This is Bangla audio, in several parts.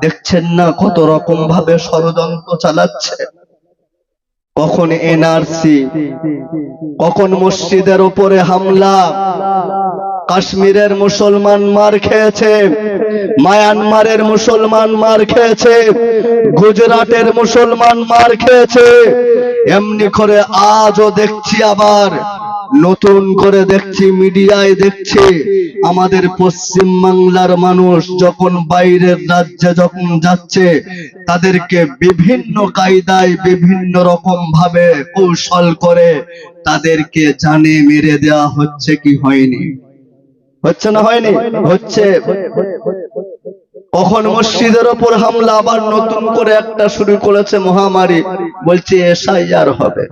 দেখছেন না কত রকম ভাবে ষড়যন্ত্র চালাচ্ছে, কখন এনআরসি, কখন মসজিদের উপরে হামলা, কাশ্মীরের মুসলমান মার খেয়েছে, মায়ানমারের মুসলমান মার খেয়েছে, গুজরাটের মুসলমান মার খেয়েছে, এমনি করে আজও দেখছি, আবার নতুন করে দেখছি, মিডিয়ায় দেখছি আমাদের পশ্চিম বাংলার মানুষ যখন বাইরের রাজ্যে যখন যাচ্ছে তাদেরকে বিভিন্ন কায়দায় বিভিন্ন রকম ভাবে কৌশল করে তাদেরকে জানে মেরে দেওয়া হচ্ছে। কি হয়নি? হচ্ছে না হয়নি? হচ্ছে। কখন মসজিদের ওপর হামলা, আবার নতুন করে একটা শুরু করেছে মহামারী, বলছে এসআইআর হবে।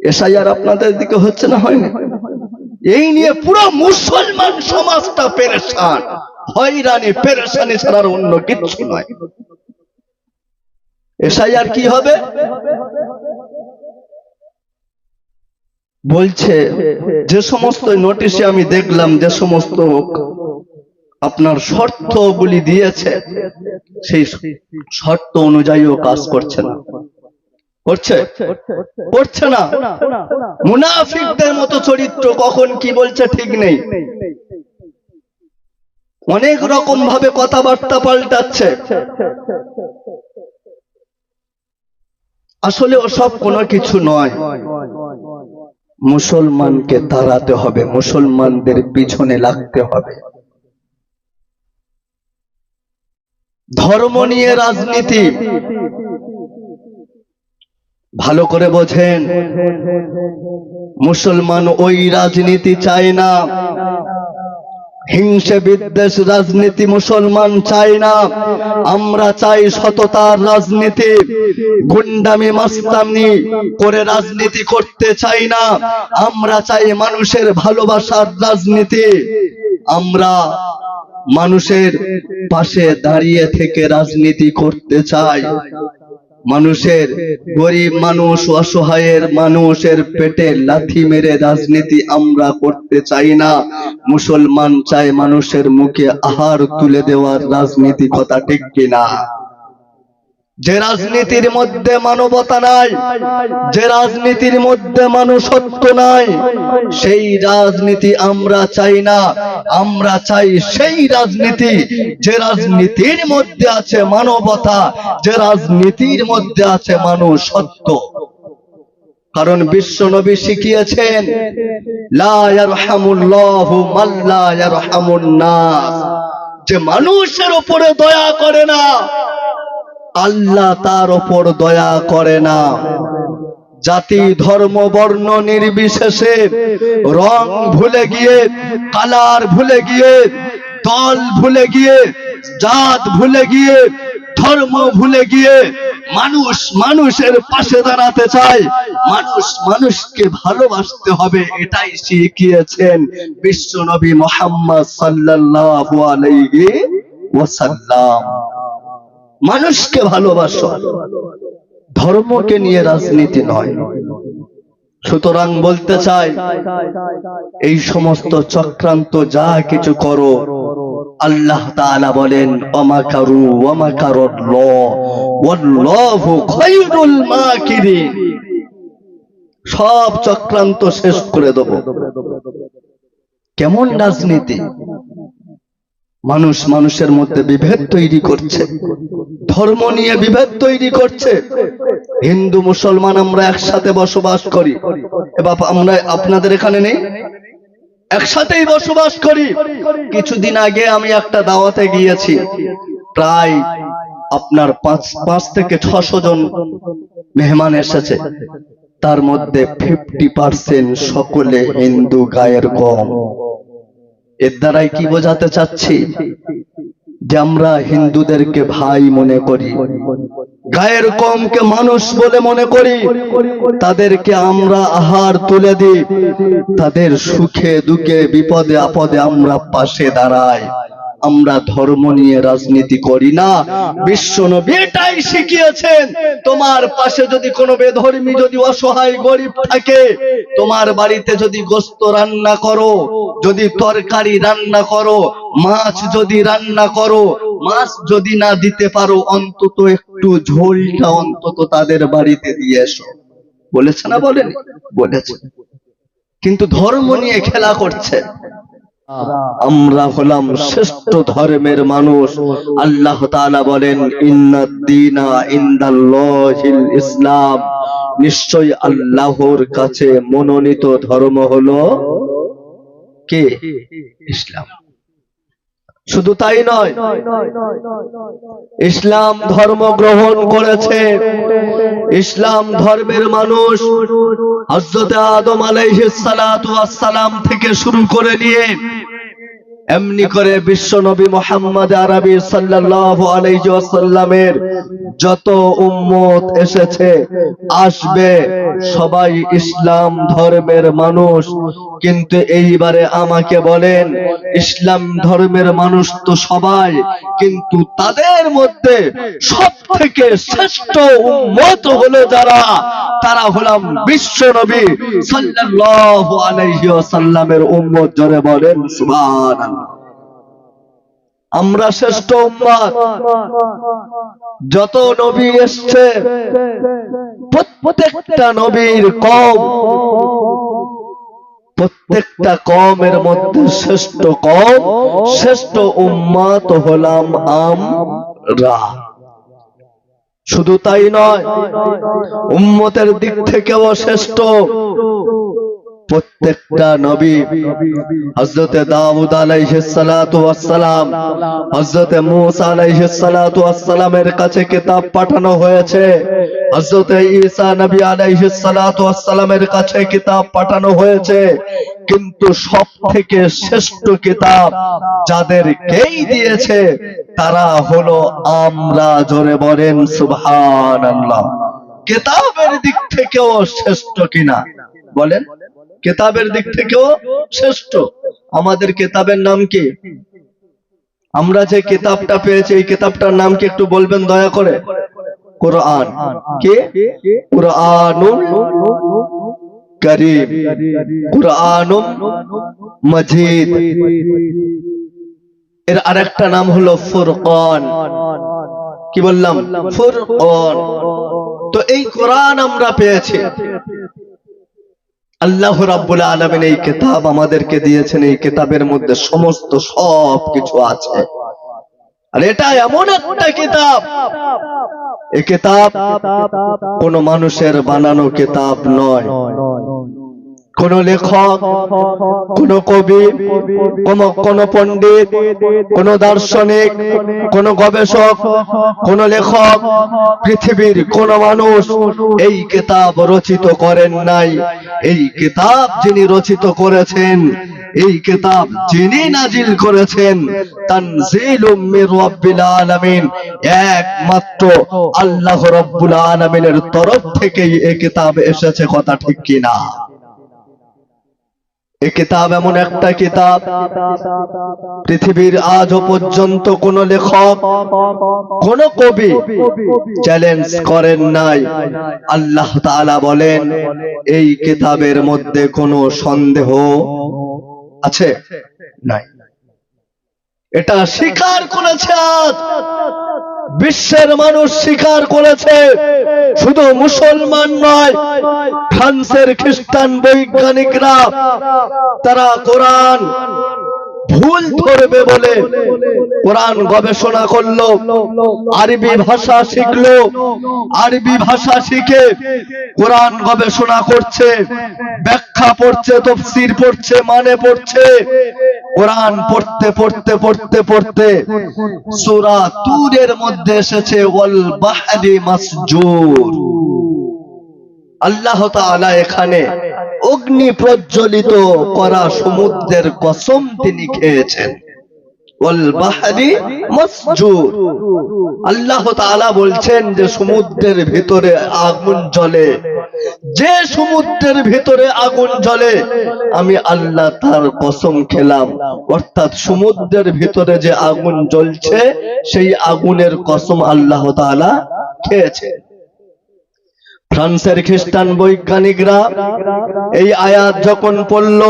এসআইআর আপনাদের দিকে হচ্ছে না হয়নি? এই নিয়ে পুরো মুসলমান সমাজটা পেরেশান, হয়রানি পেরেশানি ছাড়ার অন্য কিছু নয়। এসআইআর কি হবে বলছে, যে সমস্ত নোটিশে আমি দেখলাম যে সমস্ত আপনার শর্তগুলি দিয়েছে সেই শর্ত অনুযায়ীও কাজ করছে না। করছে না। মুনাফিকদের মতো চরিত্র, কখন কি বলছে ঠিক নেই, অনেক রকম ভাবে কথাবার্তা পাল্টাচ্ছে। আসলে ওসব কোনো কিছু নয়। মুসলমানকে তাড়াতে হবে, মুসলমানদের পিছনে লাগতে হবে। ধর্ম নিয়ে রাজনীতি ভালো করে বোঝেন, মুসলমান ওই রাজনীতি চায় না। হিংসা বিদ্বেষ রাজনীতি মুসলমান চাই না। আমরা চাই সততার রাজনীতি, গুন্ডামি মাস্তানি করে রাজনীতি করতে চাই না। আমরা চাই মানুষের ভালোবাসার রাজনীতি। আমরা মানুষের পাশে দাঁড়িয়ে থেকে রাজনীতি করতে চাই। মানুষের, গরিব মানুষ, অসহায়ের মানুষের পেটে লাথি মেরে রাজনীতি আমরা করতে চাই না। মুসলমান চায় মানুষের মুখে আহার তুলে দেওয়ার রাজনীতি। কথা ঠিক কিনা? যে রাজনীতির মধ্যে মানবতা নাই, যে রাজনীতির মধ্যে মানুষত্ব নাই, সেই রাজনীতি আমরা চাই না। আমরা চাই সেই রাজনীতি যে রাজনীতির মধ্যে আছে মানবতা, যে রাজনীতির মধ্যে আছে মানুষত্ব। কারণ বিশ্ব নবী শিখিয়েছেন, লা ইয়ারহামুল্লাহু মান লা ইয়ারহামুন নাস, যে মানুষের উপরে দয়া করে না আল্লাহ তার উপর দয়া করে না। জাতি ধর্ম বর্ণ নির্বিশেষে, রং ভুলে গিয়ে, কালার ভুলে গিয়ে, দল ভুলে গিয়ে, জাত ভুলে গিয়ে, ধর্ম ভুলে গিয়ে মানুষ মানুষের পাশে দাঁড়াতে চায়, মানুষ মানুষকে ভালোবাসতে হবে। এটাই শিখিয়েছেন বিশ্ব নবী মুহাম্মদ সাল্লাল্লাহু আলাইহি ওয়াসাল্লাম। মানুষকে ভালোবাসো, ধর্মকে নিয়ে রাজনীতি নয়। সুতরাং বলতে চাই, এই সমস্ত চক্রান্ত যা কিছু করো, আল্লাহ তাআলা বলেন ওয়ামাকারু ওয়ামাকারাল্লাহ ওয়াল্লাহু খায়রুল মাকিরিন, সব চক্রান্ত শেষ করে দেব। কেমন রাজনীতি? মানুষ মানুষের মধ্যে বিভেদ তৈরি করছে, ধর্ম নিয়ে বিভেদ তৈরি করছে। হিন্দু মুসলমান আমরা একসাথে বসবাস করি, এবার আমরা আপনাদের এখানে নেই, একসাথেই বসবাস করি। কিছুদিন আগে আমি একটা দাওয়াতে গিয়েছি, প্রায় আপনার 5 থেকে 600 জন মেহমান এসেছে। তার মধ্যে 50% সকলে হিন্দু গায়ের কম। এর দ্বারাই কি বোঝাতে চাচ্ছি? যে আমরা হিন্দুদেরকে ভাই মনে করি, গায়ের কমকে মানুষ বলে মনে করি, তাদেরকে আমরা আহার তুলে দিই, তাদের সুখে দুঃখে বিপদে আপদে আমরা পাশে দাঁড়াই। আমরা ধর্ম নিয়ে রাজনীতি করি না। বিশ্ব নবী এটাই শিখিয়েছেন, তোমার পাশে যদি কোনো বেধর্মী, যদি অসহায় গরিব থাকে, তোমার বাড়িতে যদি গোশত রান্না করো, যদি তরকারি রান্না করো, মাছ যদি রান্না করো, মাছ যদি না দিতে পারো, অন্তত একটু ঝোলটা অন্তত তাদের বাড়িতে দিয়ে এসো। বলেছে না বলেনি? বলেছে। কিন্তু ধর্ম নিয়ে খেলা করছে। আমরা হলাম শ্রেষ্ঠ ধর্মের মানুষ। আল্লাহ তাআলা বলেন, ইন্নাদ-দীনা ইনদাল্লাহিল ইসলাম, নিশ্চয় আল্লাহর কাছে মনোনীত ধর্ম হলো কে? ইসলাম। শুধু তাই নয়, ইসলাম ধর্ম গ্রহণ করেছে, ইসলাম ধর্মের মানুষ হযরত আদম আলাইহিস সালাতু ওয়াস সালাম থেকে শুরু করে নিয়ে এমনি করে বিশ্ব নবী মুহাম্মদ আরবি সাল্লাল্লাহু আলাইহি ওয়াসাল্লামের যত উম্মত এসেছে আসবে, সবাই ইসলাম ধর্মের মানুষ। কিন্তু এইবারে আমাকে বলেন, ইসলাম ধর্মের মানুষ তো সবাই, কিন্তু তাদের মধ্যে সবথেকে শ্রেষ্ঠ উম্মত হলো যারা, তারা হলাম বিশ্ব নবী সাল্লাল্লাহু আলাইহি ওয়াসাল্লামের উম্মত। জোরে বলেন সুবহানাল্লাহ। আমরা শ্রেষ্ঠ উম্মত। যত নবী এসেছে প্রত্যেকটা নবীর কওম, প্রত্যেকটা কওমের মধ্যে শ্রেষ্ঠ কওম, শ্রেষ্ঠ উম্মত হলাম আমরা। শুধু তাই নয়, উম্মতের দিক থেকেও শ্রেষ্ঠ প্রত্যেকটা নবী। হযরত দাউদ আলাইহিস সালাতু ওয়াস সালাম, হযরত মূসা আলাইহিস সালাতু ওয়াস সালামের কাছে কিতাব পাঠানো হয়েছে, হযরত ঈসা নবী আলাইহিস সালাতু ওয়াস সালামের কাছে কিতাব পাঠানো হয়েছে, কিন্তু সবথেকে শ্রেষ্ঠ কিতাব যাদেরকেই দিয়েছে তারা হলো আমরা। জোরে বলেন সুবহানাল্লাহ। কিতাবের দিক থেকেও শ্রেষ্ঠ কিনা বলেন? কিতাবের দিক থেকেও শ্রেষ্ঠ। আমাদের কিতাবের নাম কি? আমরা যে কিতাবটা পেয়েছি এই কিতাবটার নাম কি একটু বলবেন দয়া করে? কোরআন। কি? কুরআনুল কারীম, কুরআনুম মাজিদ। এর আরেকটা নাম হলো ফুরকান। কি বললাম? ফুরকান। তো এই কোরআন আমরা পেয়েছি, আল্লাহ রাব্বুল আলামিন এই কিতাব আমাদেরকে দিয়েছেন। এই কিতাবের মধ্যে সমস্ত সব কিছু আছে। আর এটা এমন একটা কিতাব, এই কিতাব কোন মানুষের বানানো কিতাব নয়। কোন লেখক, কোন কবি, কোন পণ্ডিত, কোন দার্শনিক, কোন গবেষক, কোন লেখক, পৃথিবীর কোন মানুষ এই কিতাব রচিত করেন নাই। এই কিতাব যিনি রচিত করেছেন, এই কিতাব যিনি নাজিল করেছেন, তানজিলুম মির রাব্বিল আলামিন, একমাত্র আল্লাহ রাব্বুল আলামিনের তরফ থেকেই এই কিতাব এসেছে। কথা ঠিক কিনা? এই কিতাব এমন একটা কিতাব, পৃথিবীর আজও পর্যন্ত কোন লেখক, কোন কবি চ্যালেঞ্জ করেন নাই। আল্লাহ তাআলা বলেন, এই কিতাবের মধ্যে কোনো সন্দেহ আছে? নাই। এটা স্বীকার করেছে আজ বিশ্বের মানুষ, স্বীকার করেছে। শুধু মুসলমান নয়, ফ্রান্সের খ্রিস্টান বৈজ্ঞানিকরা তারা কোরআন ভুল ধরবে বলে কোরআন গবেষণা করলো, আরবি ভাষা শিখলো, আরবি ভাষা শিখে কোরআন গবেষণা করছে, ব্যাখ্যা পড়ছে, তাফসীর পড়ছে, মানে পড়ছে। কোরআন পড়তে পড়তে পড়তে পড়তে সূরা তুরের মধ্যে এসেছে ওয়াল বাহরি মাসজুর। আল্লাহ তাআলা এখানে অগ্নি প্রজ্বলিত করা সমুদ্রের কসম তিনি খেয়েছেন। ওয়াল বাহরি মাসজুর। আল্লাহ তাআলা বলছেন যে সমুদ্রের ভিতরে আগুন জ্বলে, যে সমুদ্রের ভিতরে আগুন জ্বলে আমি আল্লাহ তার কসম খেলাম। অর্থাৎ সমুদ্রের ভিতরে যে আগুন জ্বলছে সেই আগুনের কসম আল্লাহ তাআলা খেয়েছে। ফ্রান্সের খ্রিস্টান বৈজ্ঞানিকরা এই আয়াত যখন পড়ল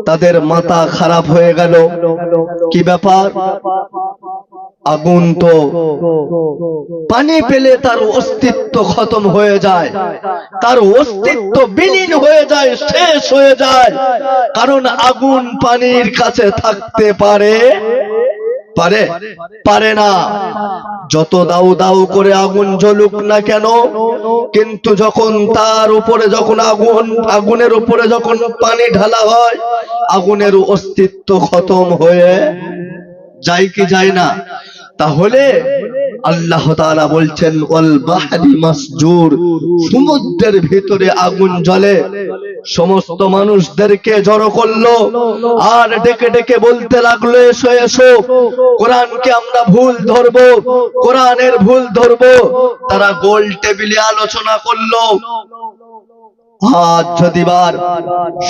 তাদের মাথা খারাপ হয়ে গেল। কি ব্যাপার? আগুন তো পানি পেলে তার অস্তিত্ব খতম হয়ে যায়, তার অস্তিত্ব বিলীন হয়ে যায়, শেষ হয়ে যায়, কারণ আগুন পানির কাছে থাকতে পারে পারে পারে না। যত দাউ দাউ করে আগুন জ্বলুক না কেন, কিন্তু যখন তার উপরে যখন আগুনের উপরে যখন পানি ঢালা হয়, আগুনের অস্তিত্ব খতম হয়ে যায় কি যায় না? তাহলে আল্লাহ তাআলা বলছেন ওয়াল বাহরি মাসজুর, সমুদ্রের ভিতরে আগুন জ্বলে। সমস্ত মানুষদেরকে জড়ো করলো আর ডেকে ডেকে বলতে লাগলো, এসো এসো, কোরআনকে আমরা ভুল ধরবো, কোরআনের ভুল ধরবো। তারা গোল টেবিলে আলোচনা করলো। আজ যদি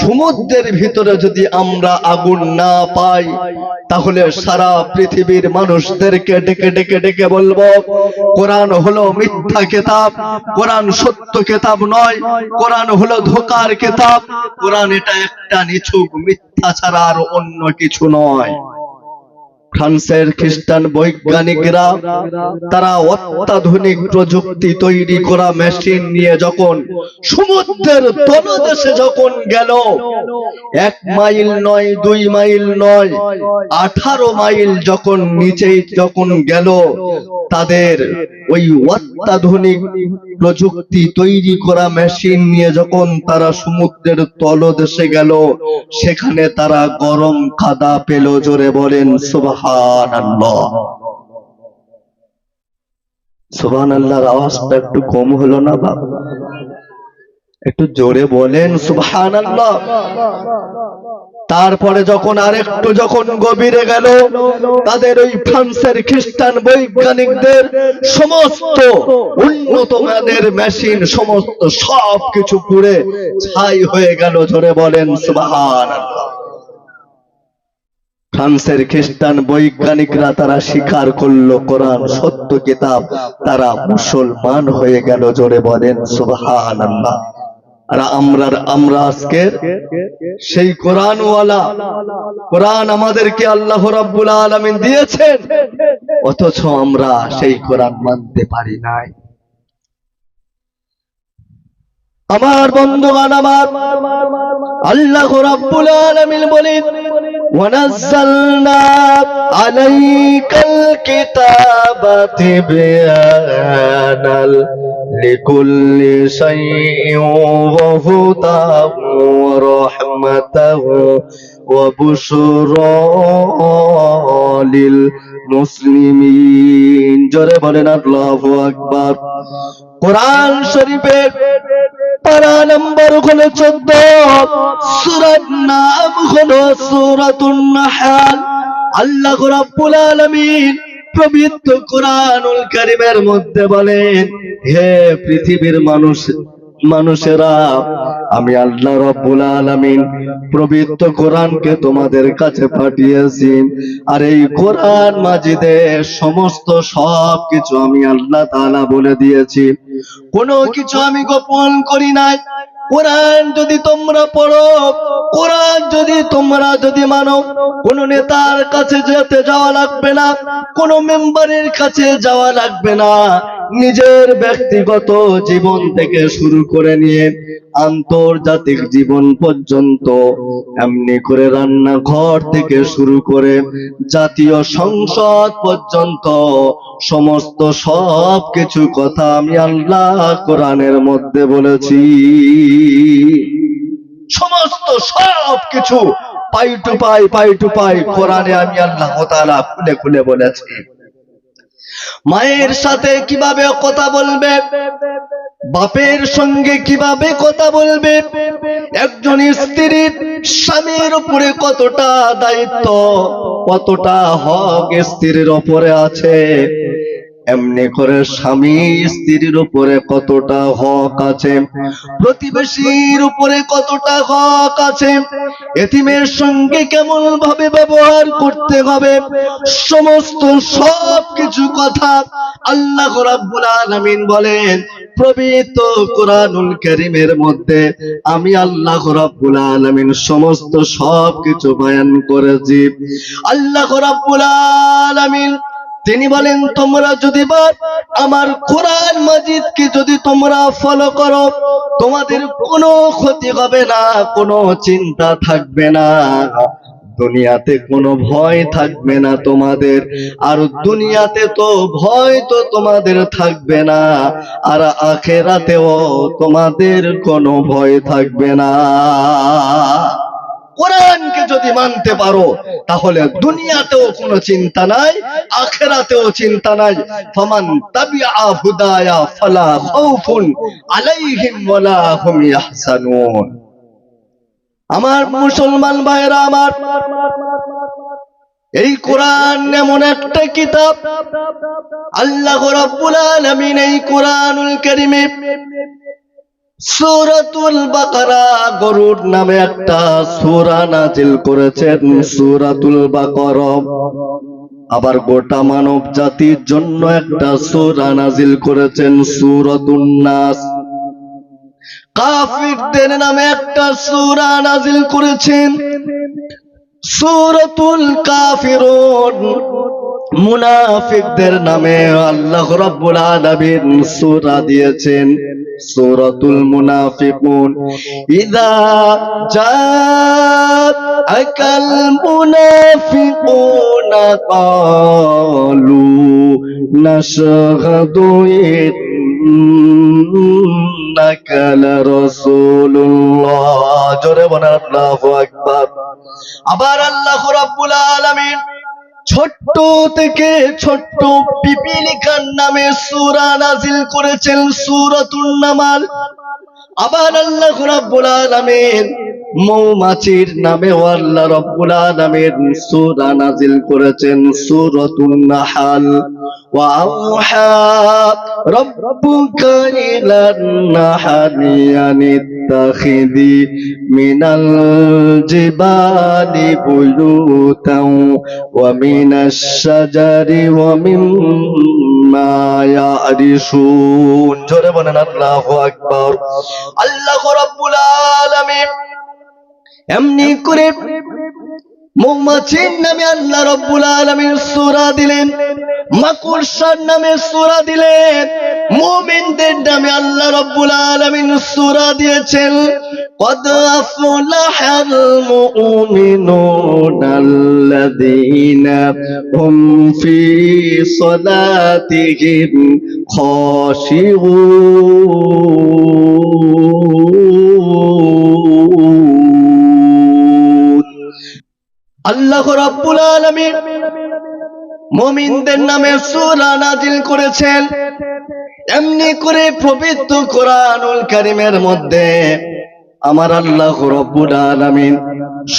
সমুদ্রের ভিতরে যদি আমরা আগুন না পাই, তাহলে সারা পৃথিবীর মানুষদেরকে ডেকে ডেকে ডেকে বলবো কোরআন হলো মিথ্যা কিতাব, কোরআন সত্য কিতাব নয়, কোরআন হলো ধোঁকার কিতাব, কোরআন এটা একটা নিছক মিথ্যা ছাড়া আর অন্য কিছু নয়। ফ্রান্সের খ্রিস্টান বৈজ্ঞানিকরা তারা অত্যাধুনিক প্রযুক্তি তৈরি করা মেশিন নিয়ে যখন সমুদ্রের তলদেশে যখন গেল, 1 মাইল নয়, 2 মাইল নয়, 18 মাইল যখন নিচে যখন গেল, তাদের ওই অত্যাধুনিক প্রযুক্তি তৈরি করা মেশিন নিয়ে যখন তারা সমুদ্রের তলদেশে গেল, সেখানে তারা গরম কাদা পেল। জোরে বলেন সুবহানাল্লাহ। সুবহানাল্লাহর আওয়াজটা একটু কম হলো না বাবা? একটু জোরে বলেন সুবহানাল্লাহ। তারপরে যখন আরেকটু যখন গভীরে গেল, তাদের ওই ফ্রান্সের খ্রিস্টান বৈজ্ঞানিকদের সমস্ত উন্নত মানের মেশিন সমস্ত সবকিছু পুড়ে ছাই হয়ে গেল। জোরে বলেন সুবহানাল্লাহ। ফ্রান্সের খ্রিস্টান বৈজ্ঞানিকরা তারা স্বীকার করলো কোরআন সত্য কিতাব, তারা মুসলমান হয়ে গেল। জোরে বলেন সুবহানাল্লাহ। আর আমরা আজকের সেই কোরআনওয়ালা, কোরআন আমাদেরকে আল্লাহ রাব্বুল আলামিন দিয়েছেন, অথচ আমরা সেই কোরআন মানতে পারি নাই। আমার বন্ধুগণ, আমার আল্লাহ রাব্বুল আলামিন বলেন ওয়ানাজ্জালনা আলাইকাল কিতাবা তিবয়ানাল লিকুল্লি শাইইন ওয়া হুদাও ওয়া রাহমাতাও ওয়া বুশরা লিল মুসলিমিন। জোরে বলেন আল্লাহু আকবার। কোরআন শরীফের পারা নম্বর হলো 14, সূরার নাম হলো সূরাতুন নাহল। আল্লাহ রাব্বুল আলামিন পবিত্র কোরআনুল কারীমের মধ্যে বলেন, হে পৃথিবীর মানুষেরা, আমি আল্লাহ রাব্বুল আলামিন পবিত্র কোরআনকে তোমাদের কাছে পাঠিয়েছি। আর এই কোরআন মাজিদে সমস্ত সবকিছু আমি আল্লাহ তাআলা বলে দিয়েছি, কোনো কিছু আমি গোপন করি নাই। কোরআন যদি তোমরা পড়ো, কোরআন যদি তোমরা মানো, কোন নেতার কাছে যেতে যাওয়া লাগবে না, কোন মেম্বারের কাছে যাওয়া লাগবে না। নিজের ব্যক্তিগত জীবন থেকে শুরু করে নিয়ে আন্তর্জাতিক জীবন পর্যন্ত, এমনি করে রান্নাঘর থেকে শুরু করে জাতীয় সংসদ পর্যন্ত সমস্ত সবকিছু কথা আমি আল্লাহ কোরআনের মধ্যে বলেছি। সমস্ত সবকিছু পাই টু পাই কোরআনে আমি আল্লাহ তাআলা খুলে খুলে বলেছি। মায়ের সাথে কিভাবে কথা বলবে, বাপের সঙ্গে কিভাবে কথা বলবে, একজন স্ত্রীর স্বামীর উপরে কতটা দায়িত্ব, কতটা হক স্ত্রীর উপরে আছে, এমনি করে স্বামী স্ত্রীর উপরে কতটা হক আছে, প্রতিবেশীর উপরে কতটা হক আছে, এতিমের সঙ্গে কেমন ভাবে ব্যবহার করতে হবে, সমস্ত সবকিছু কথা আল্লাহ রাব্বুল আলামিন বলেন পবিত্র কোরআনুল কারীমের মধ্যে আমি আল্লাহ রাব্বুল আলামিন সমস্ত সবকিছু বয়ান করেছি। আল্লাহ রাব্বুল আলামিন তিনি বলেন, তোমরা যদি আমার কোরআন মাজিদকে যদি তোমরা ফলো করো, তোমাদের কোনো ক্ষতি হবে না, কোনো চিন্তা থাকবে না, দুনিয়াতে কোনো ভয় থাকবে না তোমাদের। আর দুনিয়াতে তো ভয় তো তোমাদের থাকবে না, আর আখিরাতেও তোমাদের কোনো ভয় থাকবে না। কোরআনকে যদি মানতে পারো তাহলে দুনিয়াতেও কোনো চিন্তা নাই, আখিরাতেও চিন্তা নাই। ফামান তাবিআ হুদায়া ফালা খাউফুন আলাইহিম ওয়ালা হুম ইয়াহজানুন। আমার মুসলমান ভাইরা আমার, এই কোরআন এমন একটা কিতাব, আল্লাহ রাব্বুল আলামিন এই কোরআনুল কারীমে সূরাতুল বাকারা গরুর নামে একটা সূরা নাজিল করেছেন, সূরাতুল বাকারা। আবার গোটা মানব জাতির জন্য একটা সূরা নাজিল করেছেন, সূরাতুন নাস। কাফিরদের নামে একটা সূরা নাজিল করেছেন, সূরাতুল কাফিরুন। মুনাফিকদের নামে আল্লাহ রাব্বুল আলামিন সূরা দিয়েছেন, সূরাতুল মুনাফিকুন। ইযা জাআকাল মুনাফিকুনা ক্বালু নাশহাদু ইন্নাকা লারাসূলুল্লাহ। জোরে বলেন আল্লাহু আকবার। আবার আল্লাহ রাব্বুল আলামিন ছোট্ট থেকে ছোট্ট পিপিলিকার নামে সূরা নাজিল করেছেন, সূরাতুন নামাল। আবার আল্লাহ রাব্বুল আলামিন মৌমাছির নামে আল্লাহ রাব্বুল আলামিন সূরা নাজিল করেছেন, সূরাতুন নাহাল। ওয়া আওহা রাব্বুকা ইলান নাহালি আনিত্তাখিযি মিনাল জিবালি বুয়ুতান ওয়া মিনাশ শাজারি ওয়া মিম্মা ইয়ারিশুন। জোরে বলেন আল্লাহু আকবার। আল্লাহ রাব্বুল আলামিন এমনি করে মৌমাছির নামে আল্লাহ রাব্বুল আলামিন সূরা দিলেন, মাকড়সার নামে সূরা দিলেন, মুমিনদের নামে আল্লাহ রাব্বুল আলামিন সূরা দিয়েছেন। قد أفلح المؤمنون الذين هم في صلاتهم خاشعون। আল্লাহ রাব্বুল আলামিন মুমিনদের নামে সূরা নাজিল করেছেন। এমনি করে পবিত্র কোরআনুল কারীমের মধ্যে আমার আল্লাহ রাব্বুল আলামিন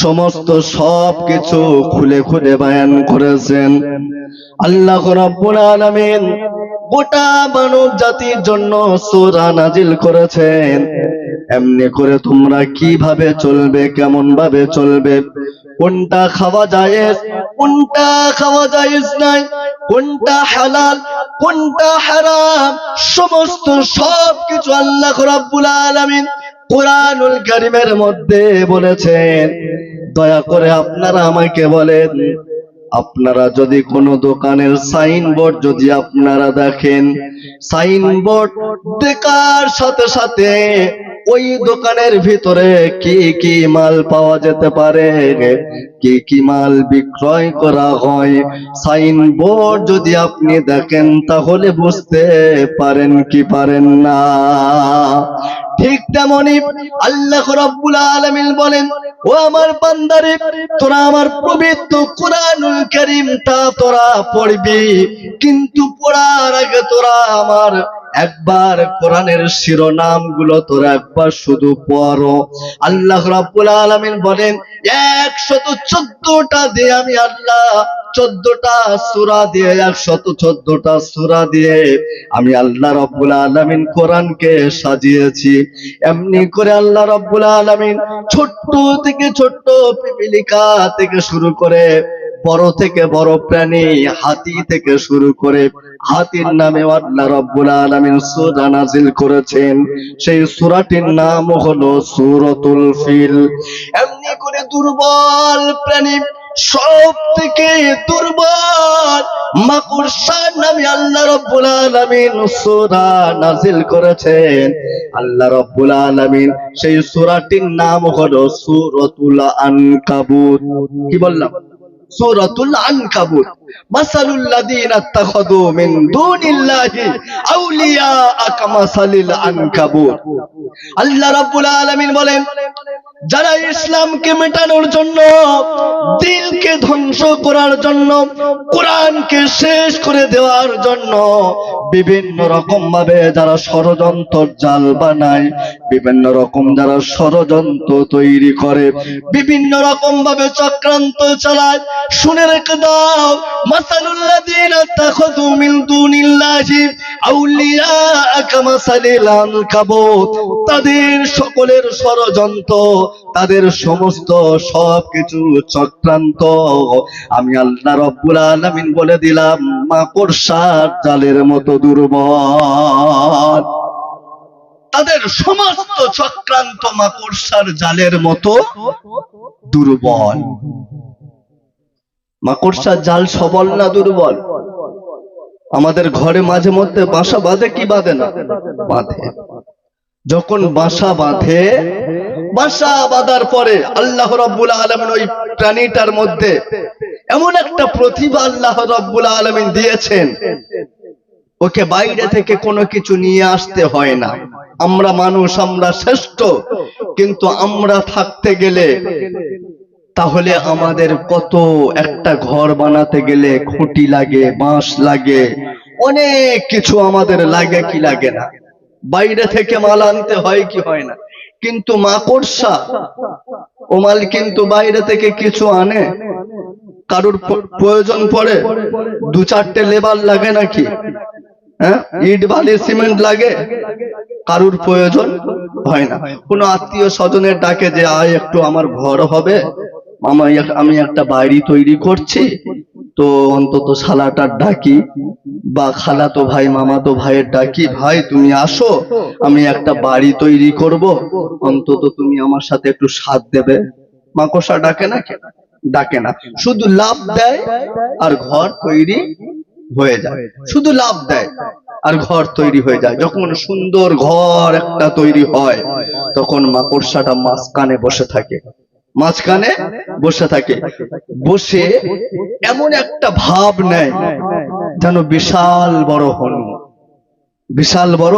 সমস্ত সবকিছু খুলে খুলে বয়ান করেছেন। আল্লাহ রাব্বুল আলামিন গোটা মানব জাতির জন্য সূরা নাজিল করেছেন। এমনি করে তোমরা কিভাবে চলবে, কেমন ভাবে চলবে, কোনটা খাওয়া জায়েজ, কোনটা খাওয়া জায়েজ নাই, কোনটা হালাল, কোনটা হারাম, সমস্ত সবকিছু আল্লাহ রাব্বুল আলামিন কোরআনুল কারীমের মধ্যে বলেছেন। দয়া করে আপনারা আমাকে বলেন, আপনারা যদি কোনো দোকানের সাইনবোর্ড যদি আপনারা দেখেন, সাইনবোর্ড দেখার সাথে সাথে ওই দোকানের ভিতরে কি কি মাল পাওয়া যেতে পারে, কি কি মাল বিক্রয় করা হয়, সাইনবোর্ড যদি আপনি দেখেন তাহলে বুঝতে পারেন কি পারেন না? ঠিক তেমনি আল্লাহ রাব্বুল আলামিন বলেন, ও আমার বান্দারে, তোরা আমার পবিত্র কোরআনুল কারীমটা তোরা পড়বি, কিন্তু পড়ার আগে তোরা আমার একবার কোরআনের শিরোনামগুলো তোরা একবার শুধু পড়ো। আল্লাহ রাব্বুল আলামিন বলেন, 114টা দিয়ে আমি আল্লাহ 14টা সূরা দিয়ে 114টা সূরা দিয়ে আমি আল্লাহ রাব্বুল আলামিন কোরআনকে সাজিয়েছি। এমনি করে আল্লাহ রাব্বুল আলামিন ছোট্ট থেকে ছোট্ট পিপিলিকা থেকে শুরু করে বড় থেকে বড় প্রাণী হাতি থেকে শুরু করে হাতির নামে আল্লাহ রাব্বুল আলামিন সূরা নাযিল করেছেন। সেই সূরাটির নাম হলো সূরাতুল ফিল। এমনি করে দুর্বল প্রাণী, সব থেকে দুর্বল মাকড়সার নামে আল্লাহ রাব্বুল আলামিন সূরা নাযিল করেছেন। আল্লাহ রাব্বুল আলামিন সেই সূরাটির নাম হলো সূরাতুল আনকাবুত। কি বললাম? সূরাতুল আনকাবুত। মাসালুল লাযীনা ইত্তাখাযু মিন দুনিল্লাহি আউলিয়া কামাসালিল আনকাবুত। আল্লাহ রাব্বুল আলামিন বলেন, যারা ইসলামকে মেটানোর জন্য, দিনকে ধ্বংস করার জন্য, কোরআনকে শেষ করে দেওয়ার জন্য বিভিন্ন রকম ভাবে যারা ষড়যন্ত্র জাল বানায়, বিভিন্ন রকম যারা ষড়যন্ত্র তৈরি করে, বিভিন্ন রকম ভাবে চক্রান্ত চালায়, শুনে রেখে দাও, মাসালুল লাযীনা ইত্তাখাযু মিন দুনিল্লাহি আউলিয়া কামাসালিল আনকাবুত। তাদের সকলের ষড়যন্ত্র, তাদের সমস্ত সবকিছু চক্রান্ত আমি আল্লাহ রাব্বুল আলামিন বলে দিলাম মাকড়সার জালের মতো দুর্বল। তাদের সমস্ত চক্রান্ত মাকড়সার জালের মতো দুর্বল। মাকড়সার জাল সবল না দুর্বল? আমাদের ঘরে মাঝে মধ্যে বাসা বাঁধে কি বাঁধে না? বাঁধে। যখন বাসা বাঁধে, বাসা বাঁধার পরে আল্লাহ রাব্বুল আলামিন ওই প্রাণীটার মধ্যে এমন একটা প্রতিভা আল্লাহ রাব্বুল আলামিন দিয়েছেন, ওকে বাইরে থেকে কোনো কিছু নিয়ে আসতে হয় না। আমরা মানুষ, আমরা শ্রেষ্ঠ, কিন্তু আমরা থাকতে গেলে তাহলে আমাদের কত একটা ঘর বানাতে গেলে খুঁটি লাগে, বাঁশ লাগে, অনেক কিছু আমাদের লাগে কি লাগে না? বাইরে থেকে মাল আনতে হয় কি হয় না? কিন্তু মাকড়সা ও মাল কিন্তু বাইরে থেকে কিছু আনে? কারুর প্রয়োজন পড়ে? দু চারটে লেবার লাগে নাকি? হ্যাঁ, ইট বালি সিমেন্ট লাগে? কারুর প্রয়োজন হয় না। কোনো আত্মীয় স্বজনের ডাকে যে আয় একটু আমার ঘর হবে, আমি একটা বাড়ি তৈরি করছি, তো অন্তত শালাটার ডাকি বা খালাতো ভাই মামাতো ভাইয়ের ডাকি, ভাই তুমি আসো, আমি একটা বাড়ি তৈরি করব, অন্তত তুমি আমার সাথে একটু সাথ দেবে। মাকড়সা ডাকে না? ডাকে না, শুধু লাভ দেয় আর ঘর তৈরি হয়ে যায়। শুধু লাভ দেয় আর ঘর তৈরি হয়ে যায়। যখন সুন্দর ঘর একটা তৈরি হয়, তখন মাকড়সাটা মাঝখানে বসে থাকে। মাঝখানে বসে থাকে, বসে এমন একটা ভাব নেয় যেন বিশাল বড় হনু, বিশাল বড়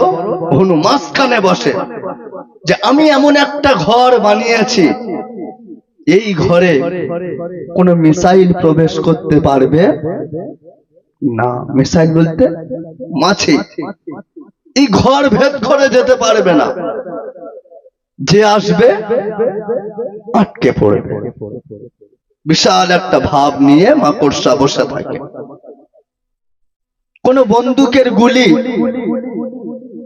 হনু মাঝখানে বসে, যে আমি এমন একটা ঘর বানিয়েছি, এই ঘরে কোনো মিসাইল প্রবেশ করতে পারবে না। মিসাইল বলতে মাছি, এই ঘর ভেদ করে যেতে পারবে না, যে আসবে আটকে পড়বে। বিশাল একটা ভাব নিয়ে মাকড়সা বসে থাকে। কোন বন্দুকের গুলি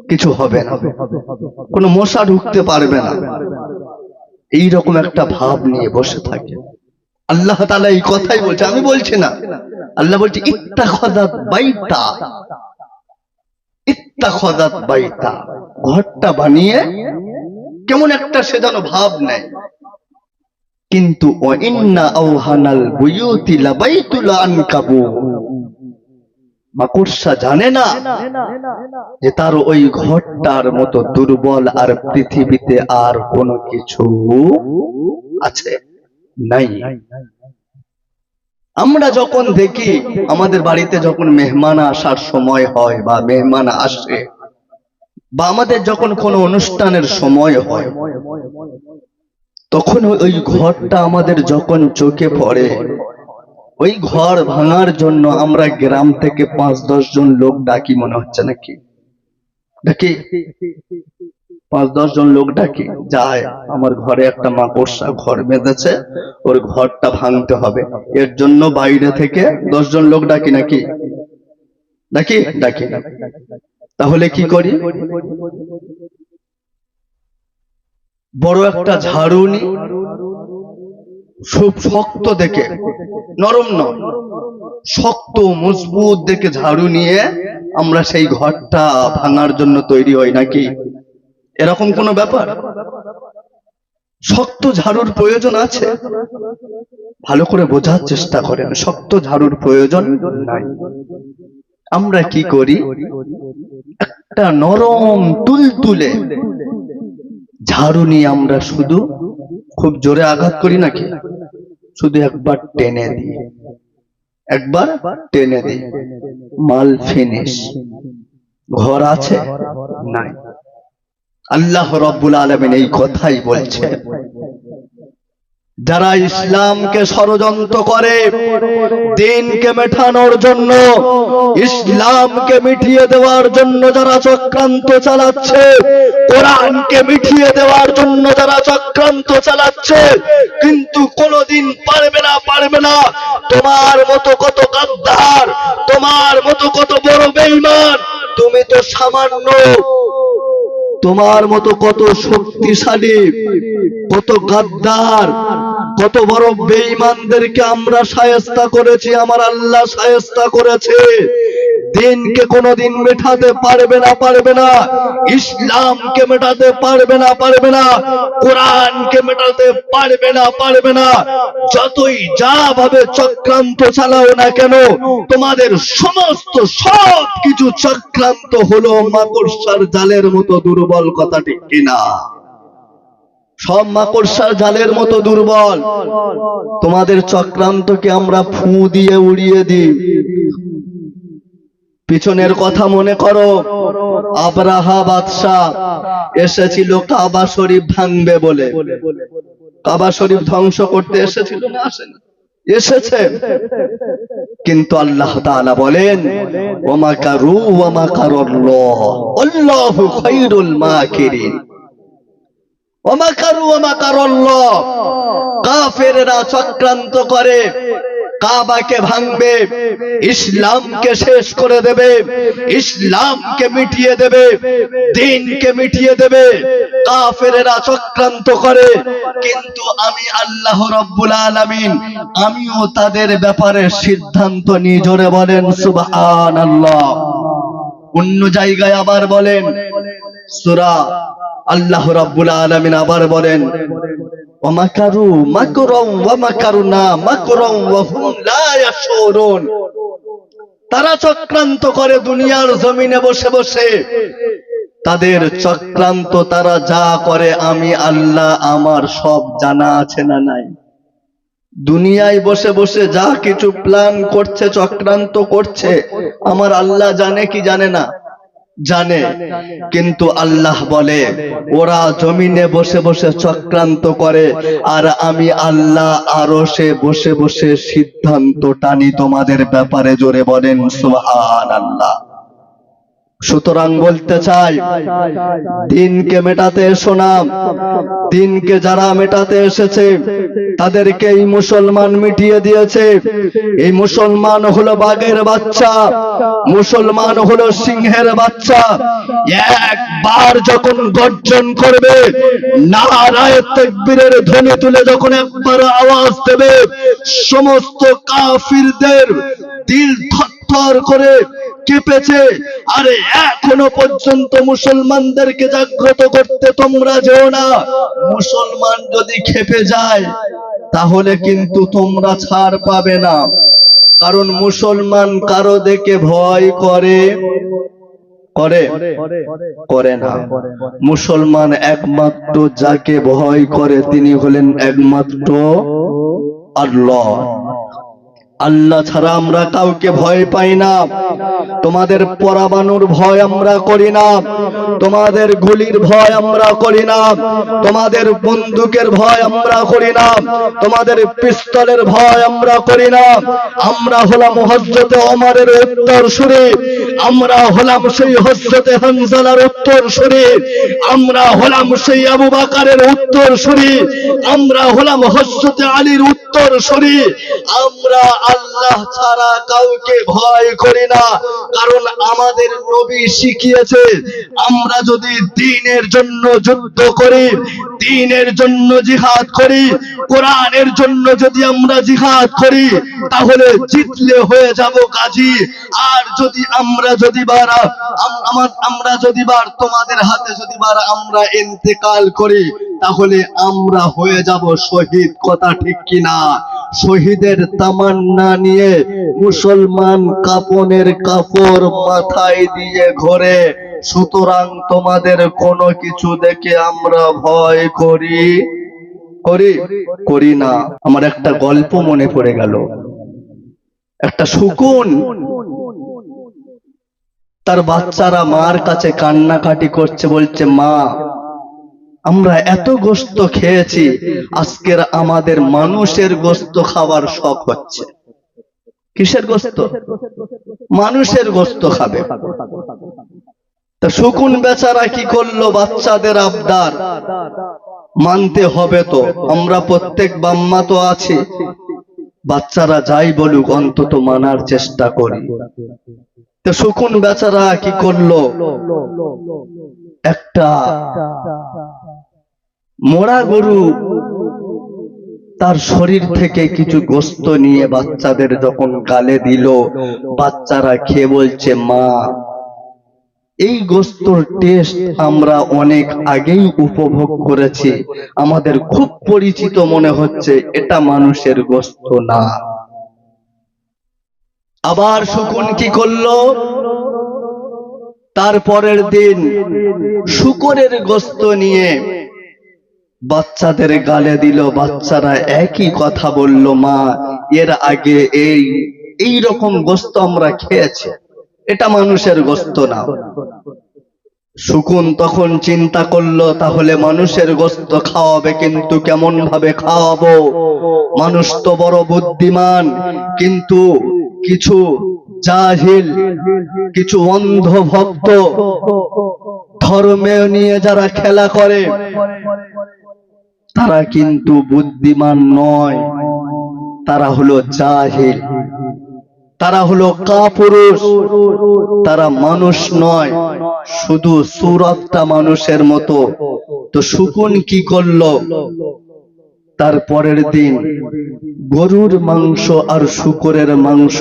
কিছু হবে না, কোন মশা ঢুকতে পারবে না, এইরকম একটা ভাব নিয়ে বসে থাকে। আল্লাহ তাআলা এই কথাই বলছে, আমি বলছি না। আল্লাহ বলছে ইত্তাখাযাত বাইতা, ইত্তাখাযাত বাইতা, ঘরটা বানিয়ে কেমন একটা সে যেন ভাব নেয়। কিন্তু ওয়া ইন্না আওহানাল বুয়ুতি লাবাইতুল আনকাবুত, মাকড়সা জানে না যে তার ওই ঘরটার মতো দুর্বল আর পৃথিবীতে আর কোনো কিছু আছে নাই। আমরা যখন দেখি আমাদের বাড়িতে যখন মেহমান আসার সময় হয় বা মেহমান আসে, বা আমাদের যখন কোনো অনুষ্ঠানের সময় হয়, তখন ওই ঘরটা আমাদের যখন চোখে পড়ে, ওই ঘর ভাঙার জন্য আমরা গ্রাম থেকে 5-10 জন লোক ডাকি, মনে হচ্ছে নাকি? ডাকি 5-10 জন লোক ডাকি, যায় আমার ঘরে একটা মাকড়সা ঘর বেঁধেছে, ওর ঘরটা ভাঙতে হবে, এর জন্য বাইরে থেকে 10 জন লোক ডাকি নাকি? ডাকি? ডাকি। তাহলে কি করি? বড় একটা ঝাড়ু নি, খুব শক্ত দেখে, নরম নয়, শক্ত মজবুত দেখে ঝাড়ু নিয়ে আমরা সেই ঘরটা ভাঙার জন্য তৈরি হই নাকি? এরকম কোনো ব্যাপার? শক্ত ঝাড়ুর প্রয়োজন আছে? ভালো করে বোঝার চেষ্টা করেন, শক্ত ঝাড়ুর প্রয়োজন নাই। আমরা কি করি? একটা নরম তুলতুলে ঝাড়ু নিয়ে আমরা শুধু খুব জোরে আঘাত করি নাকি? শুধু একবার টেনে দিই, একবার টেনে দিই, মাল ফিনিশ। ঘর আছে? নাই। আল্লাহ রাব্বুল আলামিন এই কথাই বলছে, যারা ইসলামকে ষড়যন্ত্র করে দ্বীনকে মেটানোর জন্য, ইসলামকে মিটিয়ে দেওয়ার জন্য যারা চক্রান্ত চালাচ্ছে, কোরআনকে মিটিয়ে দেওয়ার জন্য যারা চক্রান্ত চালাচ্ছে, কিন্তু কোনোদিন পারবে না, পারবে না। তোমার মতো কত গাদ্দার, তোমার মতো কত বড় বেঈমান, তুমি তো সামান্য। তোমার মতো কত শক্তিশালী, কত গাদ্দার, কত বড় বেঈমানদেরকে আমরা শায়েস্তা করেছি, আমার আল্লাহ শায়েস্তা করেছে। দ্বীনকে কোনোদিন মেটাতে পারবে না, পারবে না। ইসলামকে মেটাতে পারবে না, পারবে না। কোরআনকে মেটাতে পারবে না, পারবে না। যতই যা ভাবে চক্রান্ত চালাও না কেন, তোমাদের সমস্ত সব কিছু চক্রান্ত হলো মাকড়সার জালের মতো দুর্বল, কথা ঠিক কিনা? সব মাকড়সার জালের মতো দুর্বল। তোমাদের চক্রান্তকে আমরা ফু দিয়ে উড়িয়ে দিই। পিছনের কথা মনে করো, আবরাহা বাদশাহ এসেছিল কাবা শরীফ ভাঙবে বলে, কাবা শরীফ ধ্বংস করতে এসেছিল না? আসেনি? এসেছে। কিন্তু আল্লাহ তাআলা বলেন, ওয়া মাকারু ওয়া মাকারাল্লাহ আল্লাহু খায়রুল মাকিরিন। ওয়া মাকারু ওয়া মাকারাল্লাহ, কাফেররা চক্রান্ত করে, কাবাকে ভাঙবে, ইসলামকে শেষ করে দেবে, ইসলামকে মিটিয়ে দেবে, দ্বীনকে মিটিয়ে দেবে। কাফেররা চক্রান্ত করে, কিন্তু আমি আল্লাহ রাব্বুল আলামিন, আমিও তাদের ব্যাপারে সিদ্ধান্ত নিই। জোরে বলেন সুবহানাল্লাহ। অন্য জায়গায় আবার বলেন, সূরা আল্লাহ রাব্বুল আলামিন আবার বলেন, ওয়ামাকারু মাকরাম ওয়া মাকারনা মাকরাম ওয়া হুম লা ইয়াশউরুন। তারা চক্রান্ত করে দুনিয়ার জমিনে বসে বসে, তাদের চক্রান্ত তারা যা করে আমি আল্লাহ আমার সব জানা আছে না নাই? দুনিয়ায় বসে বসে যা কিছু প্ল্যান করছে, চক্রান্ত করছে, আমার আল্লাহ জানে কি জানে না? জানে। কিন্তু আল্লাহ বলে, ওরা জমিনে বসে বসে চক্রান্ত করে, আর আমি আল্লাহ আরশে বসে বসে সিদ্ধান্ত টানি তোমাদের ব্যাপারে। জোরে বলেন সুবহানাল্লাহ। সুতরাং বলতে চাই, দ্বীনকে মেটাতে এসো না। দ্বীনকে যারা মেটাতে এসেছে তাদেরকে এই মুসলমান মিটিয়ে দিয়েছে। এই মুসলমান হলো বাঘের বাচ্চা, মুসলমান হলো সিংহের বাচ্চা। একবার যখন গর্জন করবে, নারায়ে তাকবীরের ধ্বনি তুলে যখন একবার আওয়াজ দেবে, সমস্ত কাফিরদের দিল থরথর করে কেঁপেছে। আরে এখনো পর্যন্ত মুসলমানদেরকে জাগ্রত করতে তোমরা যেও না। মুসলমান যদি খেপে যায় তাহলে কিন্তু তোমরা ছাড় পাবে না। কারণ মুসলমান কারো দেখে ভয় করে? করে? করে না। মুসলমান একমাত্র যাকে ভয় করে তিনি হলেন একমাত্র আল্লাহ। আল্লাহ ছাড়া আমরা কাউকে ভয় পাই না। তোমাদের পরমাণুর ভয় আমরা করি না, তোমাদের গুলির ভয় আমরা করি না, তোমাদের বন্দুকের ভয় আমরা করি না, তোমাদের পিস্তলের ভয় আমরা করি না। আমরা হলাম হযরতে ওমরের উত্তরসূরি, আমরা হলাম সেই হযরতে হামজার উত্তরসূরি, আমরা হলাম সেই আবু বকরের উত্তরসূরি, আমরা হলাম হযরতে আলীর উত্তরসূরি। আমরা আল্লাহ ছাড়া কাউকে ভয় করি না। কারণ আমাদের নবী শিখিয়েছে, আমরা যদি দ্বীনের জন্য যুদ্ধ করি, দ্বীনের জন্য জিহাদ করি, কোরআনের জন্য যদি আমরা জিহাদ করি, তাহলে জিতলে হয়ে যাব গাজী। আর যদি আমরা তোমাদের হাতে যদি আমরা ইন্তেকাল করি, তাহলে আমরা হয়ে যাব শহীদ। কথা ঠিক কিনা? শহীদের তামান্না নিয়ে মুসলমান কাপনের কাপড় মাথায় দিয়ে ঘোরে। সুতরাং তোমাদের কোনো কিছু দেখে আমরা ভয় করি না। আমার একটা গল্প মনে পড়ে গেল। একটা শকুন, তার বাচ্চারা মার কাছে কান্নাকাটি করছে, বলছে, মা, আমরা এত গোশত খেয়েছি, আজকের আমাদের মানুষের গোশত খাবার শখ হচ্ছে। কিসের গোশত? মানুষের গোশত খাবে। তা শকুন বেচারা কি করলো? বাচ্চাদের আবদার মানতে হবে তো, আমরা প্রত্যেক বাম্মা তো আছি, বাচ্চারা যাই বলুক অন্তত মানার চেষ্টা করি। তো শকুন বেচারা কি করলো? একটা মোড়া গরু তার শরীর থেকে কিছু গোশত নিয়ে বাচ্চাদের যখন গালে দিল, বাচ্চারা খেয়ে বলছে, মা, এই গোশতর টেস্ট আমরা অনেক আগেই উপভোগ করেছি, আমাদের খুব পরিচিত মনে হচ্ছে, এটা মানুষের গোশত না। আবার শকুন কি করলো? তারপরের দিন শূকরের গোশত নিয়ে বাচ্চাদের গালে দিল। বাচ্চারা একই কথা বলল, মা, এর আগে এই রকম গোশত আমরা খেয়েছি, এটা মানুষের গোশত না। শকুন তখন চিন্তা করলো, তাহলে মানুষের গোশত খাওয়াবে, কিন্তু কেমন ভাবে খাওয়াবো? মানুষ তো বড় বুদ্ধিমান, কিন্তু কিছু জাহিল, কিছু অন্ধ ভক্ত, ধর্মে নিয়ে যারা খেলা করে, তারা কিন্তু বুদ্ধিমান নয়, তারা হলো জাহিল, তারা হলো কাপুরুষ, তারা মানুষ নয়, শুধু সুরতটা মানুষের মতো। তো শকুন কি করলো? তার পরের দিন গরুর মাংস আর শূকরের মাংস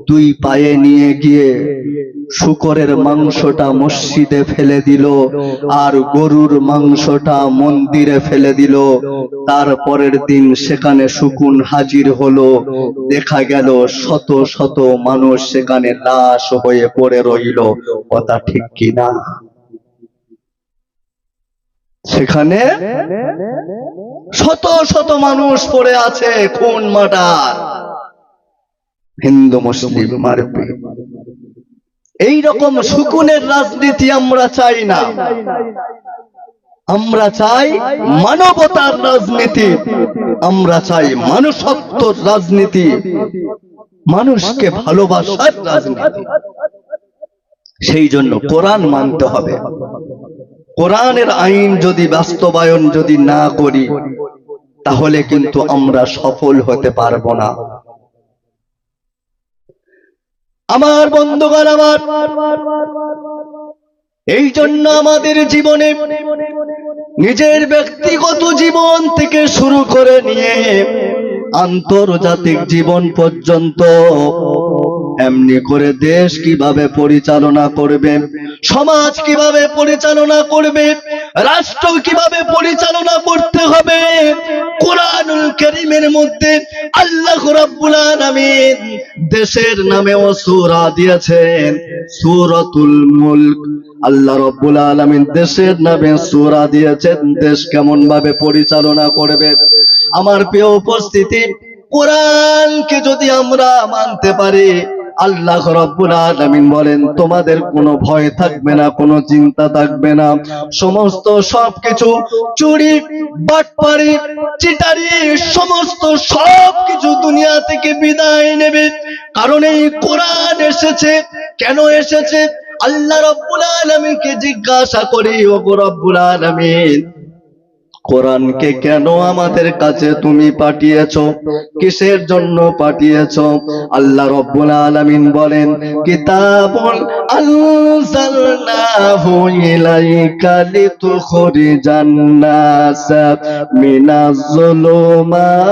দুই পায়ে নিয়ে গিয়ে শূকরের মাংসটা মসজিদে ফেলে দিল, আর গরুর মাংসটা মন্দিরে ফেলে দিল। তারপরের দিন সেখানে শকুন হাজির হলো, দেখা গেল শত শত মানুষ সেখানে লাশ হয়ে পড়ে রইল। কথা ঠিক কিনা? সেখানে শত শত মানুষ পড়ে আছে, খুন মার্ডার, হিন্দু মুসলিম মারপিট। এই রকম শকুনের রাজনীতি আমরা চাই না। আমরা চাই মানবতার রাজনীতি, আমরা চাই মানুষত্বর রাজনীতি, মানুষকে ভালোবাসার রাজনীতি। সেই জন্য কোরআন মানতে হবে। কোরআনের আইন যদি বাস্তবায়ন যদি না করি, তাহলে কিন্তু আমরা সফল হতে পারবো না। আমার বন্ধুগণ, আমার এই জন্য আমাদের জীবনে, নিজের ব্যক্তিগত জীবন থেকে শুরু করে নিয়ে আন্তর্জাতিক জীবন পর্যন্ত, এমনি করে দেশ কিভাবে পরিচালনা করবে, সমাজ কিভাবে পরিচালনা করবে, রাষ্ট্র কিভাবে পরিচালনা করতে হবে, কোরআনুল কারীমের মধ্যে আল্লাহ রাব্বুল আলামিন দেশের নামেও সূরা দিয়েছেন, সূরাতুল মুলক। আল্লাহ রাব্বুল আলামিন দেশের নামে সূরা দিয়েছেন, দেশ কেমন ভাবে পরিচালনা করবে। আমার প্রিয় উপস্থিতি, কোরআনকে যদি আমরা মানতে পারি, আল্লাহ রাব্বুল আলামিন বলেন, তোমাদের কোনো ভয় থাকবে না, কোনো চিন্তা থাকবে না, সমস্ত সবকিছু চুরি, বাটপারি, চিটারি, সমস্ত সবকিছু দুনিয়া থেকে বিদায় নেবে। কারণ এই কোরআন এসেছে। কেন এসেছে? আল্লাহ রাব্বুল আলামিনকে জিজ্ঞাসা করি, ওগো রাব্বুল আলামিন, কোরআনকে কেন আমাদের কাছে তুমি পাঠিয়েছো? কিসের জন্য পাঠিয়েছো? আল্লাহ রাব্বুল আলামিন বলেন, কিতাবুন আনজালনাহু ইলাইকা লিতুখরিজান নাস মিনাজ যুলুমাতি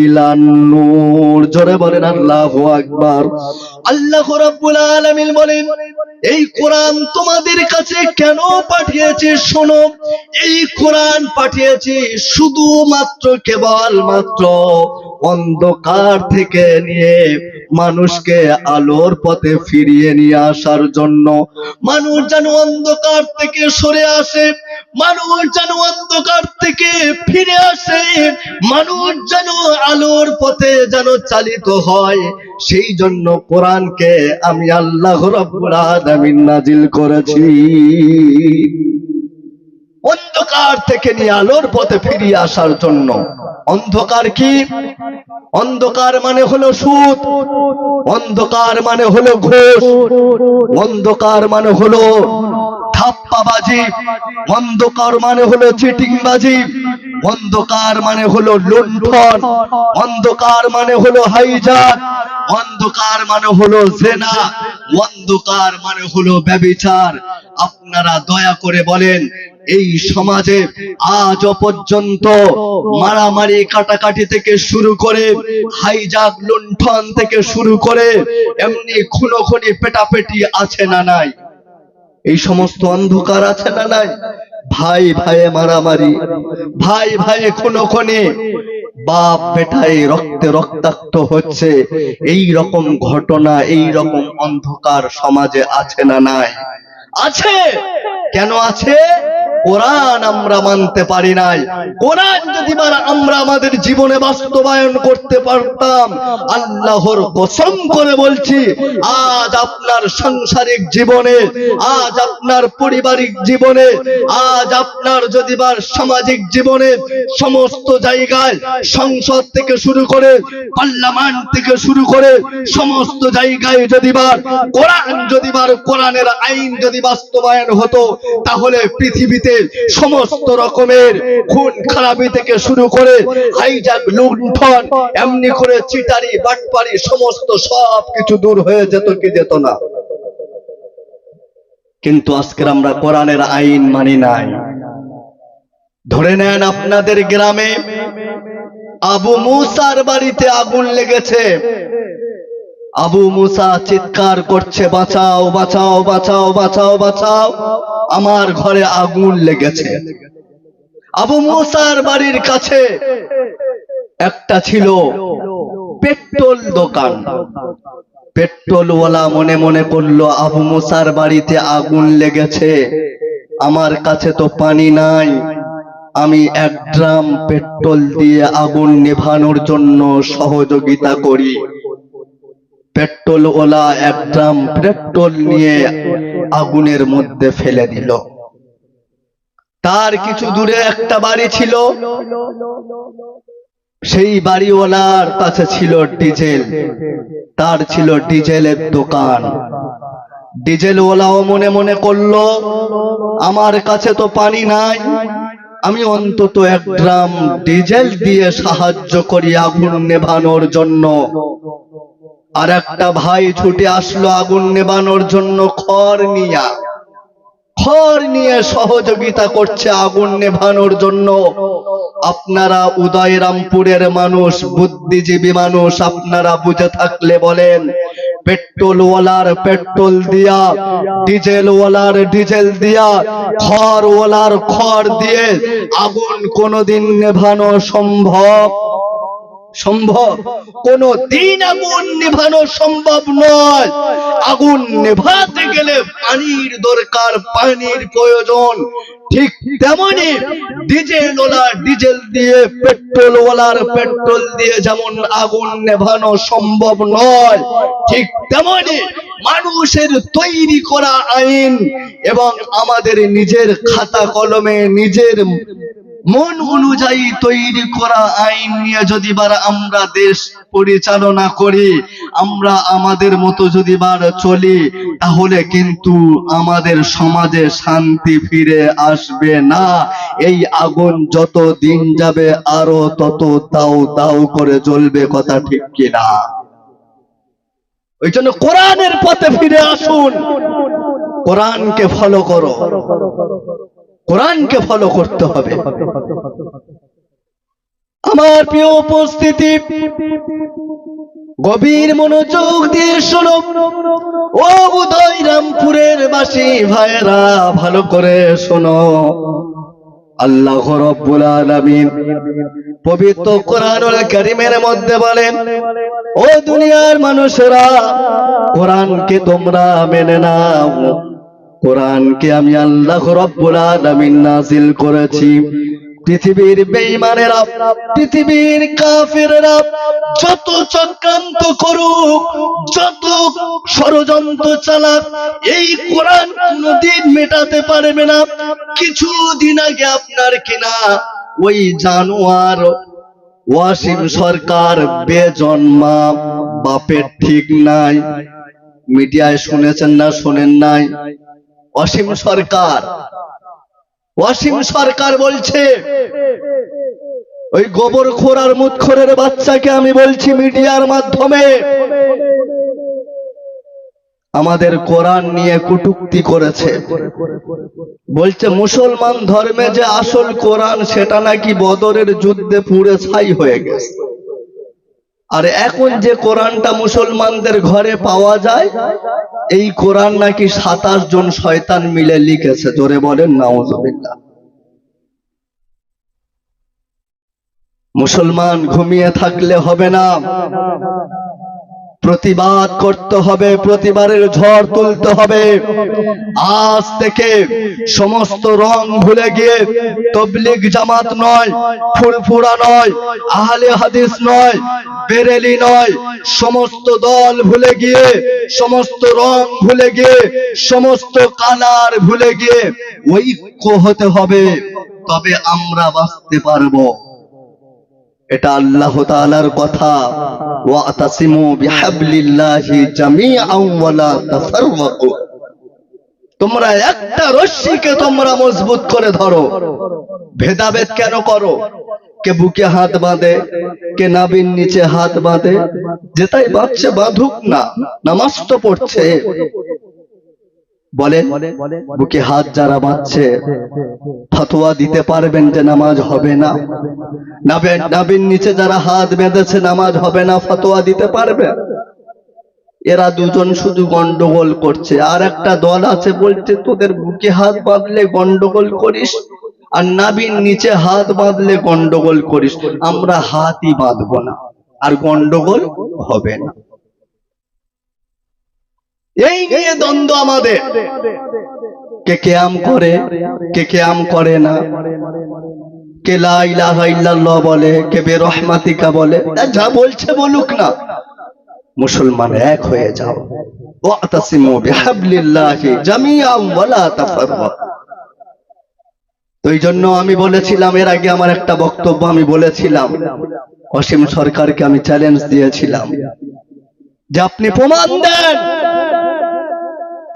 ইলান নূর। জোরে বলেন আল্লাহু আকবার। আল্লাহ রাব্বুল আলামিন বলেন, এই কোরআন তোমাদের কাছে কেন পাঠিয়েছি শোনো। এই কোরআন পাঠিয়েছি শুধুমাত্র কেবলমাত্র অন্ধকার থেকে নিয়ে মানুষকে আলোর পথে ফিরিয়ে নিয়ে আসার জন্য। মানুষ যেন অন্ধকার থেকে সরে আসে, মানুষ যেন অন্ধকার থেকে ফিরে আসে, মানুষ যেন আলোর পথে যেন চালিত হয়, সেই জন্য কোরআনকে আমি আল্লাহ রাব্বুল আলামিন নাজিল করেছি। অন্ধকার থেকে নিয়ে আলোর পথে ফিরিয়ে আসার জন্য। অন্ধকার কি? অন্ধকার মানে হলো সুদ, অন্ধকার মানে হলো ঘুষ, অন্ধকার মানে হলো ধাপ্পাবাজি, অন্ধকার মানে হলো চিটিংবাজি, অন্ধকার মানে হলো লুণ্ঠন, অন্ধকার মানে হলো হাইজ্যাক, অন্ধকার মানে হলো জেনা, অন্ধকার মানে হলো ব্যভিচার। আপনারা দয়া করে বলেন, এই সমাজে আজও পর্যন্ত মারামারি কাটাকাটি থেকে শুরু করে হাইজ্যাক লুণ্ঠন থেকে শুরু করে এমনি খুনোখুনি পেটাপেটি আছে না নাই? এই সমস্ত অন্ধকার আছে না নাই? ভাই ভাইয়ে মারামারি, ভাই ভাইয়ে খুনোখুনি, বাপ বেটায় রক্তে রক্তাক্ত হচ্ছে, এই রকম ঘটনা, এই রকম অন্ধকার সমাজে আছে না নাই? আছে। কেন আছে? কোরআন আমরা মানতে পারি নাই। কোরআন যদি আমরা আমাদের জীবনে বাস্তবায়ন করতে পারতাম, আল্লাহর কসম করে বলছি, আজ আপনার সাংসারিক জীবনে, আজ আপনার পারিবারিক জীবনে, আজ আপনার যদি সামাজিক জীবনে সমস্ত জায়গায়, সংসদ থেকে শুরু করে পার্লামেন্ট থেকে শুরু করে সমস্ত জায়গায় যদি কোরআন যদি কোরআনের আইন যদি বাস্তবায়ন হতো, তাহলে পৃথিবীতে সমস্ত রকমের খুন খারাপি থেকে শুরু করে হাইজ্যাক লুণ্ঠন, এমনি করে চিটারি বাটপারি সমস্ত সব কিছু দূর হয়ে যেত কি যেত না? কিন্তু আজকে আমরা কোরআনের আইন মানি নাই। ধরে নেন আপনাদের গ্রামে আবু মুসার বাড়িতে আগুন লেগেছে, আবু মুসা চিৎকার করছে, বাঁচাও বাঁচাও বাঁচাও বাঁচাও বাঁচাও, আমার ঘরে আগুন লেগেছে। আবু মুসার বাড়ির কাছে একটা ছিল পেট্রোল দোকান। পেট্রোলওয়ালা মনে মনে করলো, আবু মুসার বাড়িতে আগুন লেগেছে, আমার কাছে তো পানি নাই, আমি 1 ড্রাম পেট্রোল দিয়ে আগুন নেভানোর জন্য সহযোগিতা করি। পেট্রোলওয়ালা 1 ড্রাম পেট্রোল নিয়ে আগুনের মধ্যে ফেলে দিল। তার কিছু দূরে একটা বাড়ি ছিল, সেই বাড়িওয়ালার কাছে ছিল ডিজেল, তার ছিল ডিজেলের দোকান। ডিজেলওয়ালাও মনে মনে করলো, আমার কাছে তো পানি নাই, আমি অন্তত 1 ড্রাম ডিজেল দিয়ে সাহায্য করি আগুন নেভানোর জন্য। আর একটা ভাই ছুটে আসলো আগুন নেভানোর জন্য, খড় নিয়ে সহযোগিতা করছে আগুন নেভানোর জন্য। আপনারা উদয়রামপুরের মানুষ, বুদ্ধিজীবী মানুষ, আপনারা বুঝে থাকলে বলেন, পেট্রোলওয়ালার পেট্রোল দিয়া, ডিজেলওয়ালার ডিজেল দিয়া, খড়ওয়ালার খড় দিয়ে আগুন কোনদিন নেভানো সম্ভব? কোনদিন আগুন নেভানো সম্ভব নয়। আগুন নেভাতে গেলে পানির দরকার, পানির প্রয়োজন। ঠিক তেমনি ডিজেলওয়ালা ডিজেল দিয়ে, পেট্রোলওয়ালার পেট্রোল দিয়ে যেমন আগুন নেভানো সম্ভব নয়, ঠিক তেমনি মানুষের তৈরি করা আইন এবং আমাদের নিজের খাতা কলমে, নিজের মন অনুযায়ী তৈরি করা আইন নিয়ে যদি আমরা দেশ পরিচালনা করি, আমরা আমাদের মতো যদি চলি, তাহলে কিন্তু আমাদের সমাজে শান্তি ফিরে আসবে না। এই আগুন যত দিন যাবে আরো তত দাউ দাউ করে জ্বলবে, কথা ঠিক কিনা? ওই জন্য কোরআনের পথে ফিরে আসুন, কোরআনকে ফলো করো, কোরআনকে ফলো করতে হবে। আমার প্রিয় উপস্থিতি, গভীর মনোযোগ দিয়ে শোনো ও উদয় রামপুরের বাসী ভাইরা, ভালো করে শোনো। আল্লাহ রাব্বুল আলামিন পবিত্র কোরআনুল কারীমের মধ্যে বলেন, ও দুনিয়ার মানুষেরা, কোরআনকে তোমরা মেনে নাও। কোরআনকে আমি আল্লাহ রাব্বুল আলামিন নাযিল করেছি। পৃথিবীর বেঈমানেরা, পৃথিবীর কাফেররা যত চক্রান্ত করুক, যত ষড়যন্ত্র চালাক, এই কোরআন কোনদিন মেটাতে পারবে না। কিছুদিন আগে আপনার কিনা ওই জানোয়ার ওয়াসিম সরকার বেজন্মা, বাপের ঠিক নাই, মিডিয়ায় শুনেছেন না শোনেন নাই? ওয়াসিম সরকার বলছে, ওই গোবরখোর আর মুতখোরের বাচ্চাকে আমি বলছি মিডিয়ার মাধ্যমে, আমাদের কোরআন নিয়ে কটূক্তি করেছে। বলছে মুসলমান ধর্মে যে আসল কোরআন সেটা নাকি বদরের যুদ্ধে পুড়ে ছাই হয়ে গেছে, আর এখন যে কোরআনটা মুসলমানদের ঘরে পাওয়া যায়, এই কোরআন নাকি 27 জন শয়তান মিলে লিখেছে। জোরে বলেন নাউজুবিল্লাহ। মুসলমান ঘুমিয়ে থাকলে হবে না, প্রতিবাদ করতে হবে, প্রতিবারের ঝড় তুলতে হবে। আজ থেকে সমস্ত রং ভুলে গিয়ে তবলিগ জামাত নয়, ফুরফুরা নয়, আহলে হাদিস নয়, বেরেলি নয়, সমস্ত দল ভুলে গিয়ে, সমস্ত রং ভুলে গিয়ে, সমস্ত কালার ভুলে গিয়ে ঐক্য হতে হবে, তবে আমরা বাঁচতে পারবো। এটা আল্লাহ তাআলার কথা, ওয়াতাসিমু বিহাবলিল্লাহি জামিআন ওয়া লা তাফাররাকু। তোমরা একটা রশ্মিকে তোমরা মজবুত করে ধরো। ভেদাভেদ কেন করো? কে বুকে হাত বাঁধে, কে নাভির নিচে হাত বাঁধে, যেটাই বাঁধছে বাঁধুক না, নামাজ তো পড়ছে। বলেন, বুকে হাত যারা বাঁধছে ফতোয়া দিতে পারবেন যে নামাজ হবে না? নাভির নিচে যারা হাত বেঁধেছে নামাজ হবে না, ফতোয়া দিতে পারবে? এরা দুজন শুধু গন্ডগোল করছে। আর একটা দল আছে বলছে তোদের বুকে হাত বাঁধলে গন্ডগোল করিস, আর নাভির নিচে হাত বাঁধলে গন্ডগোল করিস। আমরা হাতই বাঁধবো না, আর গন্ডগোল হবে না। এই নিয়ে দ্বন্দ্ব আমাদের। কে কিয়াম করে, কে কিয়াম করে না, কে লা ইলাহা ইল্লাল্লাহ বলে, কে বেরহমাতিকা বলে, যা বলছে বলুক না। মুসলমান এক হয়ে যাও, ওয়াতাসিমু বিহাবলিল্লাহি জামিআন ওয়া লা তাফাররাকু। তো এই জন্য আমি বলেছিলাম, এর আগে আমার একটা বক্তব্য আমি বলেছিলাম, অসীম সরকারকে আমি চ্যালেঞ্জ দিয়েছিলাম যে আপনি প্রমাণ দেন।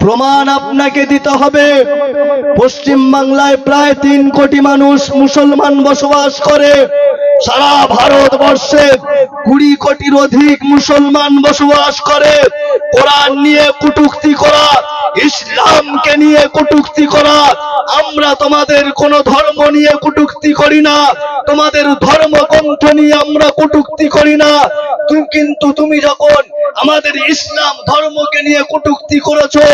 প্রমাণ আপনাকে দিতে হবে। পশ্চিম বাংলায় প্রায় 3 কোটি মানুষ মুসলমান বসবাস করে। সারা ভারতবর্ষে 20 কোটির অধিক মুসলমান বসবাস করে। কোরআন নিয়ে কটূক্তি করা, ইসলামকে নিয়ে কটূক্তি করা। আমরা তোমাদের কোন ধর্ম নিয়ে কটূক্তি করি না, তোমাদের ধর্মগ্রন্থ নিয়ে আমরা কটূক্তি করি না। কিন্তু তুমি যখন আমাদের ইসলাম ধর্মকে নিয়ে কটূক্তি করেছো,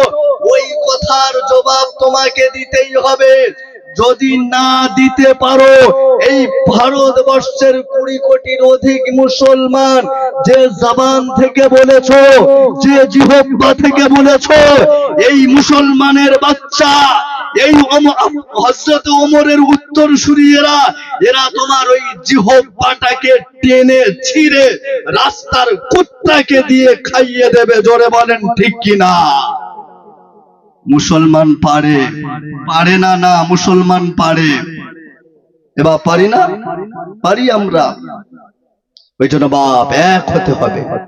ওই কথার জবাব তোমাকে দিতেই হবে। যদি না দিতে পারো, এই ভারতবর্ষের 20 কোটির অধিক মুসলমান যে জবান থেকে বলেছো, যে জিহ্বা থেকে বলেছো, এই মুসলমানের বাচ্চা, এই হযরত ওমরের উত্তরসূরিরা, এরা তোমার ওই জিহ্বাটাকে টেনে ছিঁড়ে রাস্তার কুত্তাকে দিয়ে খাইয়ে দেবে। জোরে বলেন ঠিক কিনা? মুসলমান পারে? পারে না? না, মুসলমান পারে। এবার পারি না? পারি আমরা। ওই জন্য বাপ এক হতে হবে।